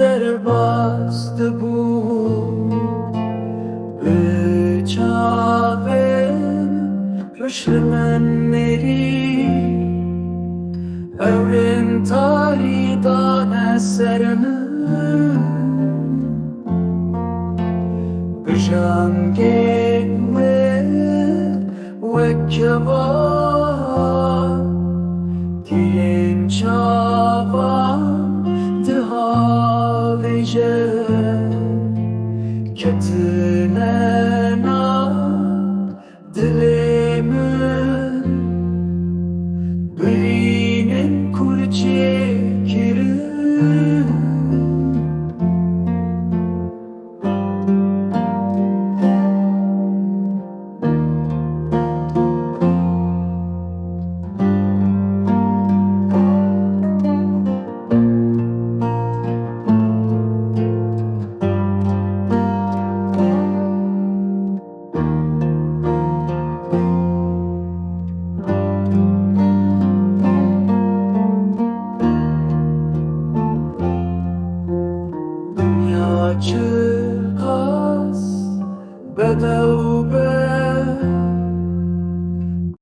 derbas dibû çavên pişirin nêrî Ewrên tarî dane serinin Bijangên ve kevan Tîrên çavan dihavêje Ketine dilê Birînên çêkirin Dinya çiqas bedew